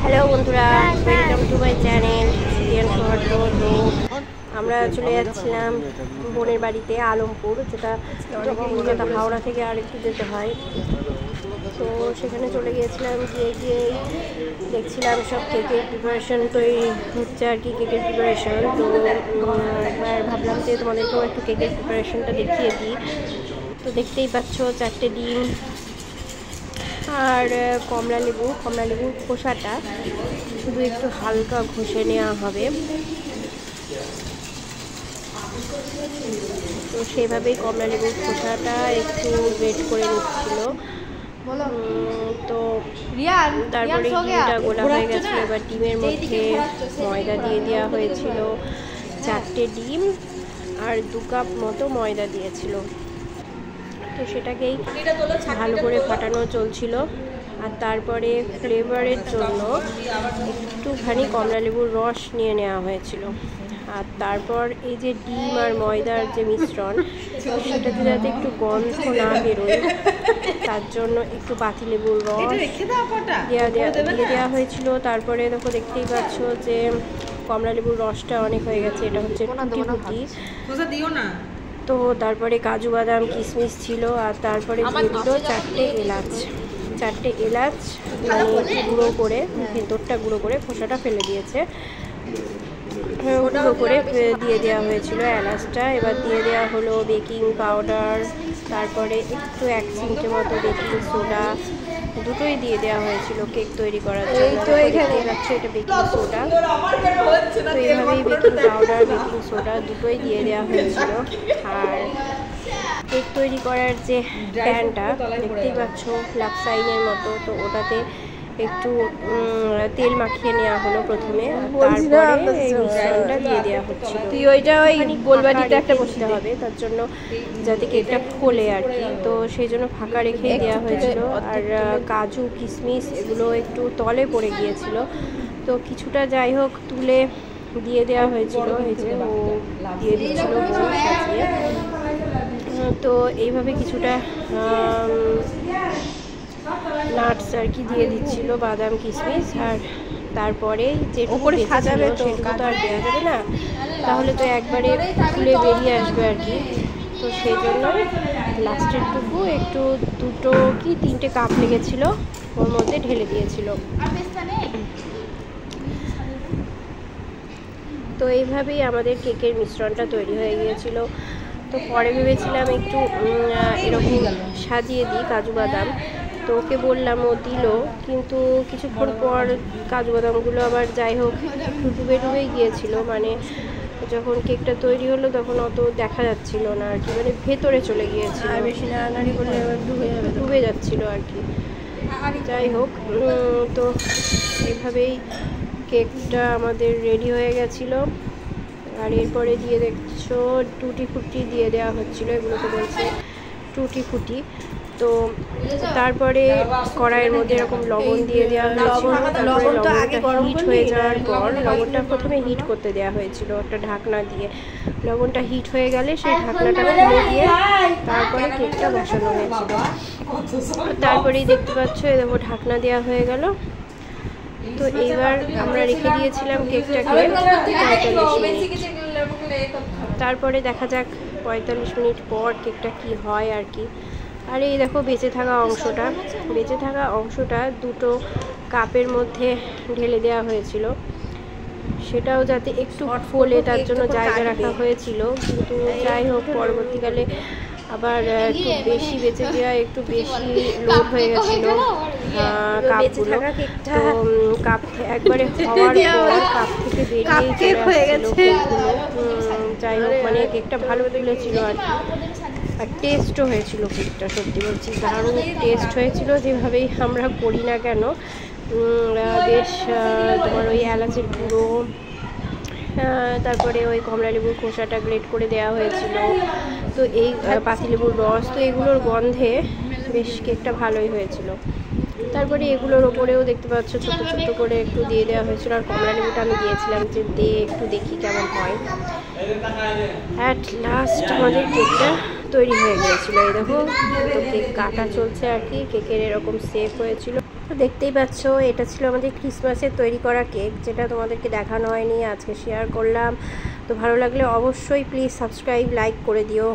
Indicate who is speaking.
Speaker 1: Hello বন্ধুরা, welcome to my channel Syrian শহর। তো আমরা চলে যাচ্ছিলাম বোনের বাড়িতে আলমপুর, যেটা হাওড়া থেকে আরেকটু যেতে হয়। তো সেখানে চলে গিয়েছিলাম, গিয়ে দেখছিলাম সব কেকের প্রিপারেশন তৈরি হচ্ছে আর কি, কেকের প্রিপারেশন। তো একবার ভাবলাম যে তোমাদেরকেও একটু কেকের প্রিপারেশনটা দেখিয়ে দিই। তো দেখতেই পাচ্ছ 4টে ডিম আর কমলা লেবুর খোসাটা শুধু একটু হালকা ঘষে নেওয়া হবে। তো সেভাবেই কমলা লেবুর খোসাটা একটু গ্রেট করে নিচ্ছিল। তো তারপরে ডিমটা গোলা হয়ে গেছিলো। এবার ডিমের মধ্যে ময়দা দিয়ে দেওয়া হয়েছিল। 4টে ডিম আর 2 কাপ মতো ময়দা দিয়েছিল। তো সেটাকেই ভালো করে ফাটানো চলছিল। আর তারপরে ফ্লেভারের জন্য একটুখানি কমলা লেবুর রস নিয়ে নেওয়া হয়েছিল। আর তারপর এই যে ডিম আর ময়দার যে মিশ্রণ, সেটাতে যাতে একটু গন্ধ না বেরোয় তার জন্য একটু পাতিলেবুর রস দিয়ে দেওয়া হয়েছিল। তারপরে দেখতেই পাচ্ছ যে কমলা লেবুর রসটা অনেক হয়ে গেছে। এটা হচ্ছে টুটি। তো তারপরে কাজু বাদাম কিশমিশ ছিল। আর তারপরে দিয়ে দিল 4টে এলাচ মানে গুঁড়ো করে, ভেতরটা গুঁড়ো করে খোসাটা ফেলে দিয়েছে, গুঁড়ো করে দিয়ে দেওয়া হয়েছিল এলাচটা। এবার দিয়ে দেওয়া হলো বেকিং পাউডার, তারপরে একটু 1 চিমটে মতো বেকিং সোডা, দুটোই দিয়ে দেওয়া হয়েছিল কেক তৈরি করার জন্য। তো এখানে যাচ্ছে এটা বেকিং সোডা। তো এইভাবেই বেকিং পাউডার বেকিং সোডা দুটোই দিয়ে দেওয়া হয়েছিল। আর কেক তৈরি করার যে প্যানটা দেখতেই পাচ্ছ লাক্সাইনের মতো, তো ওটাতে একটু তেল মাখিয়ে নেওয়া হলো প্রথমে, তারপরে এই মিশ্রণটা দিয়ে দেওয়া হচ্ছিল। তুই ওইটা ওই গোলবাটিতে একটা বসতে হবে তার জন্য, যাতে কেকটা ফোলে আর কি। তো সেই জন্য ফাঁকা রেখে দেওয়া হয়েছিল। আর কাজু কিশমিশ এগুলো একটু তলে পড়ে গিয়েছিল, তো কিছুটা যাই হোক তুলে দিয়ে দেওয়া হয়েছিল। এই যে ও দিয়ে দিচ্ছিল সাজিয়ে। তো এইভাবে কিছুটা নাটস আর কি দিয়ে দিচ্ছিল, বাদাম কিশমিশ। আর তারপরে যে উপরে সাজাবে তো আর দেওয়া যাবে না, তাহলে তো একবারে খুলে বেরিয়ে আসবে আর কি। তো সেই জন্য লাস্টের টুকু একটু 2 কি 3টে কাপ লেগেছিল, ওর মধ্যে ঢেলে দিয়েছিল। তো এইভাবেই আমাদের কেকের মিশ্রণটা তৈরি হয়ে গিয়েছিল। তো পরে ভেবেছিলাম একটু এরকম সাজিয়ে দিই কাজু বাদাম। তো ওকে বললাম, ও দিল, কিন্তু কিছুক্ষণ পর কাজু বাদামগুলো আবার যাই হোক একটু ডুবে গিয়েছিল। মানে যখন কেকটা তৈরি হলো তখন অত দেখা যাচ্ছিল না আর কি, মানে ভেতরে চলে গিয়েছিল, বেশি নাড়ানাড়ি করলে ডুবে যাচ্ছিল আর কি। যাই হোক, তো এইভাবেই কেকটা আমাদের রেডি হয়ে গেছিলো। আর এরপরে দিয়ে দেখছো টুটি ফুটি দিয়ে দেওয়া হচ্ছিলো, এগুলোকে বলছে টুটি ফুটি। তো তারপরে কড়াইয়ের মধ্যে এরকম লবণ দিয়ে দেওয়া হয়েছিল। লবণটা হিট হয়ে যাওয়ার পর লবণটা প্রথমে হিট করতে দেওয়া হয়েছিল একটা ঢাকনা দিয়ে। লবণটা হিট হয়ে গেলে সেই ঢাকনাটা খুলে দিয়ে তারপরে কেকটা বসানো হয়েছিল। তারপরেই দেখতে পাচ্ছ এই দেখো ঢাকনা দেওয়া হয়ে গেল। তো এইবার আমরা রেখে দিয়েছিলাম কেকটাকে 45 মিনিট। তারপরে দেখা যাক 45 মিনিট পর কেকটা কি হয় আর কি। আর এই দেখো বেঁচে থাকা অংশটা 2টো কাপের মধ্যে ঢেলে দেওয়া হয়েছিল। সেটাও যাতে একটু ফোলে তার জন্য জায়গা রাখা হয়েছিল, কিন্তু যাই হোক পরবর্তীকালে আবার একটু বেশি বেঁচে দেওয়া একটু বেশি লোড হয়ে গেছিলো কাপগুলো। তো কাপ একবারে হওয়ার পর কাপ থেকে বেরিয়ে চলে আসছিলো কেকগুলো। যাই হোক মানে কেকটা ভালো তুলেছিল আর কি। আর টেস্টও হয়েছিল কেকটা, সত্যি বলছি দারুণ টেস্ট হয়েছিল। যেভাবেই আমরা করি না কেন, বেশ তোমার ওই এলাচের গুঁড়ো, তারপরে ওই কমলা লেবুর খোসাটা গ্রেট করে দেওয়া হয়েছিল, তো এই পাতিলেবুর রস, তো এগুলোর গন্ধে বেশ কেকটা ভালোই হয়েছিল। তারপরে এগুলোর ওপরেও দেখতে পাচ্ছ ছোটো ছোটো করে একটু দিয়ে দেওয়া হয়েছিল। আর কমলা লেবুটা আমি দিয়েছিলাম যে একটু দেখি কেমন হয়। অ্যাট লাস্ট আমাদের কেকটা তৈরি হয়ে গিয়েছিলো। এই দেখো, তো কেক কাটা চলছে আর কি, কেকের এরকম শেপ হয়েছিল। তো দেখতেই পাচ্ছ, এটা ছিল আমাদের ক্রিসমাসের তৈরি করা কেক, যেটা তোমাদেরকে দেখানো হয়নি, আজকে শেয়ার করলাম। তো ভালো লাগলে অবশ্যই প্লিজ সাবস্ক্রাইব, লাইক করে দিও।